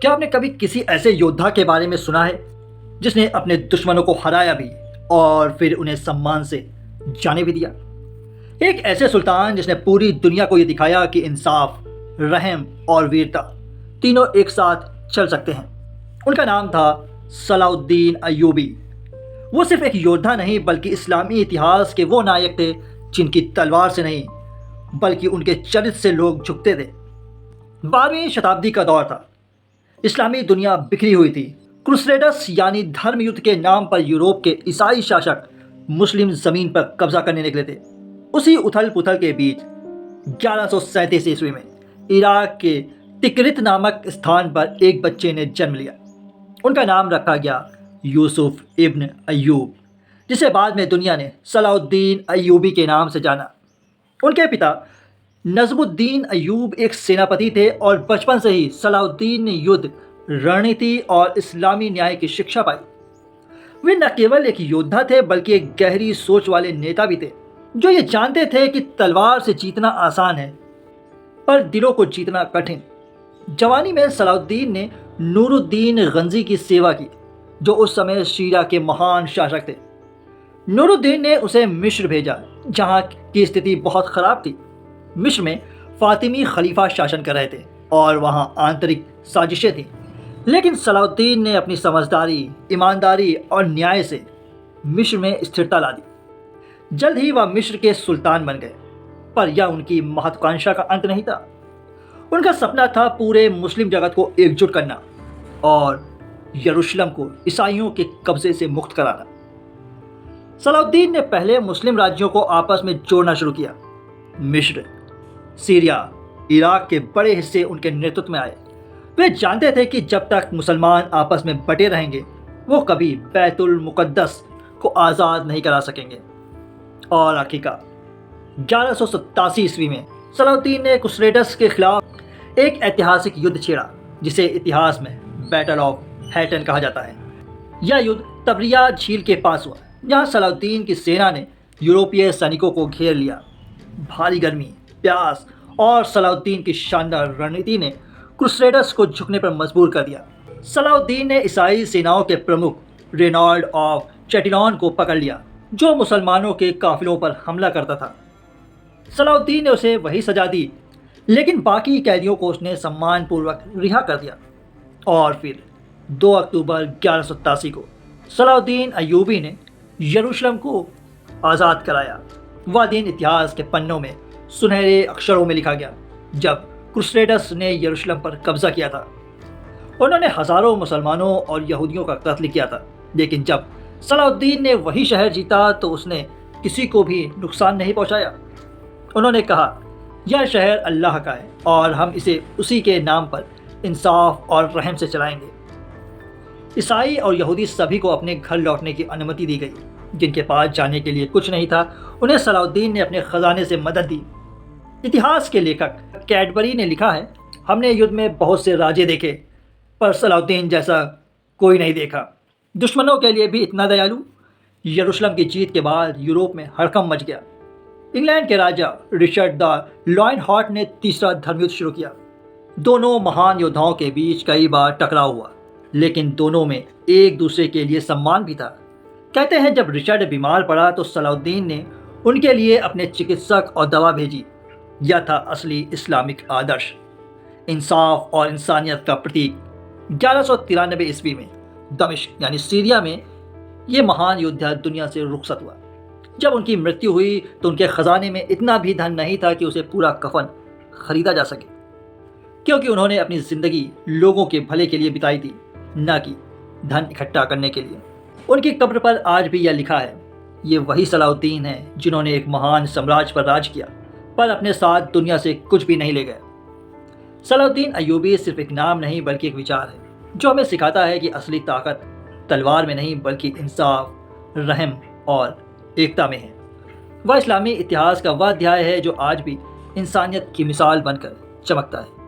क्या आपने कभी किसी ऐसे योद्धा के बारे में सुना है जिसने अपने दुश्मनों को हराया भी और फिर उन्हें सम्मान से जाने भी दिया? एक ऐसे सुल्तान जिसने पूरी दुनिया को ये दिखाया कि इंसाफ, रहम और वीरता तीनों एक साथ चल सकते हैं। उनका नाम था सलाउद्दीन अय्यूबी। वो सिर्फ एक योद्धा नहीं बल्कि इस्लामी इतिहास के वो नायक थे जिनकी तलवार से नहीं बल्कि उनके चरित्र से लोग झुकते थे। 12वीं शताब्दी का दौर था। इस्लामी दुनिया बिखरी हुई थी। क्रूसेडर्स यानी धर्म युद्ध के नाम पर यूरोप के ईसाई शासक मुस्लिम ज़मीन पर कब्जा करने निकले थे। उसी उथल पुथल के बीच 1137 ईस्वी में इराक के तिकरित नामक स्थान पर एक बच्चे ने जन्म लिया। उनका नाम रखा गया यूसुफ इब्न अय्यूब, जिसे बाद में दुनिया ने सलाउद्दीन अय्यूबी के नाम से जाना। उनके पिता नजमुद्दीन अय्यूब एक सेनापति थे और बचपन से ही सलाउद्दीन ने युद्ध, रणनीति और इस्लामी न्याय की शिक्षा पाई। वे न केवल एक योद्धा थे बल्कि एक गहरी सोच वाले नेता भी थे, जो ये जानते थे कि तलवार से जीतना आसान है पर दिलों को जीतना कठिन। जवानी में सलाउद्दीन ने नूरुद्दीन गंजी की सेवा की, जो उस समय शीरा के महान शासक थे। नूरुद्दीन ने उसे मिस्र भेजा, जहाँ की स्थिति बहुत खराब थी। मिस्र में फातिमी खलीफा शासन कर रहे थे और वहाँ आंतरिक साजिशें थीं। लेकिन सलाउद्दीन ने अपनी समझदारी, ईमानदारी और न्याय से मिस्र में स्थिरता ला दी। जल्द ही वह मिस्र के सुल्तान बन गए, पर यह उनकी महत्वाकांक्षा का अंत नहीं था। उनका सपना था पूरे मुस्लिम जगत को एकजुट करना और यरूशलेम को ईसाइयों के कब्जे से मुक्त कराना। सलाउद्दीन ने पहले मुस्लिम राज्यों को आपस में जोड़ना शुरू किया। मिस्र, सीरिया, इराक के बड़े हिस्से उनके नेतृत्व में आए। वे जानते थे कि जब तक मुसलमान आपस में बटे रहेंगे वो कभी बैतुल मुक़द्दस को आज़ाद नहीं करा सकेंगे। और आखिरकार 1187 ईस्वी में सलाउद्दीन ने क्रूसेडर्स के खिलाफ एक ऐतिहासिक युद्ध छेड़ा, जिसे इतिहास में बैटल ऑफ हैटन कहा जाता है। यह युद्ध तबरिया झील के पास हुआ, जहाँ सलाउद्दीन की सेना ने यूरोपीय सैनिकों को घेर लिया। भारी गर्मी, प्यास और सलाउद्दीन की शानदार रणनीति ने क्रूसेडर्स को झुकने पर मजबूर कर दिया। सलाउद्दीन ने ईसाई सेनाओं के प्रमुख रेनॉल्ड ऑफ चैटिलॉन को पकड़ लिया, जो मुसलमानों के काफिलों पर हमला करता था। सलाउद्दीन ने उसे वही सजा दी, लेकिन बाकी कैदियों को उसने सम्मानपूर्वक रिहा कर दिया। और फिर 2 अक्टूबर 1187 को सलाउद्दीन अय्यूबी ने यरूशलेम को आज़ाद कराया। वह दिन इतिहास के पन्नों में सुनहरे अक्षरों में लिखा गया, जब क्रूसेडर्स ने यरूशलेम पर कब्जा किया था। उन्होंने हज़ारों मुसलमानों और यहूदियों का कत्ल किया था, लेकिन जब सलाउद्दीन ने वही शहर जीता तो उसने किसी को भी नुकसान नहीं पहुंचाया। उन्होंने कहा, यह शहर अल्लाह का है और हम इसे उसी के नाम पर इंसाफ और रहम से चलाएंगे। ईसाई और यहूदी सभी को अपने घर लौटने की अनुमति दी गई। जिनके पास जाने के लिए कुछ नहीं था, उन्हें सलाउद्दीन ने अपने खजाने से मदद दी। इतिहास के लेखक कैडबरी ने लिखा है, हमने युद्ध में बहुत से राजे देखे पर सलाउद्दीन जैसा कोई नहीं देखा। दुश्मनों के लिए भी इतना दयालु। यरूशलेम की जीत के बाद यूरोप में हड़कंप मच गया। इंग्लैंड के राजा रिचर्ड द लॉयन हॉर्ट ने तीसरा धर्मयुद्ध शुरू किया। दोनों महान योद्धाओं के बीच कई बार टकराव हुआ, लेकिन दोनों में एक दूसरे के लिए सम्मान भी था। कहते हैं जब रिचर्ड बीमार पड़ा तो सलाउद्दीन ने उनके लिए अपने चिकित्सक और दवा भेजी। यह था असली इस्लामिक आदर्श, इंसाफ और इंसानियत का प्रतीक। 1193 ईस्वी में दमिश्क यानी सीरिया में ये महान योद्धा दुनिया से रुखसत हुआ। जब उनकी मृत्यु हुई तो उनके खजाने में इतना भी धन नहीं था कि उसे पूरा कफन खरीदा जा सके, क्योंकि उन्होंने अपनी ज़िंदगी लोगों के भले के लिए बिताई थी, न कि धन इकट्ठा करने के लिए। उनकी कब्र पर आज भी यह लिखा है, ये वही सलाउद्दीन है जिन्होंने एक महान साम्राज्य पर राज किया पर अपने साथ दुनिया से कुछ भी नहीं ले गए। सलाउद्दीन अय्यूबी सिर्फ एक नाम नहीं बल्कि एक विचार है, जो हमें सिखाता है कि असली ताकत तलवार में नहीं बल्कि इंसाफ, रहम और एकता में है। वह इस्लामी इतिहास का वह अध्याय है जो आज भी इंसानियत की मिसाल बनकर चमकता है।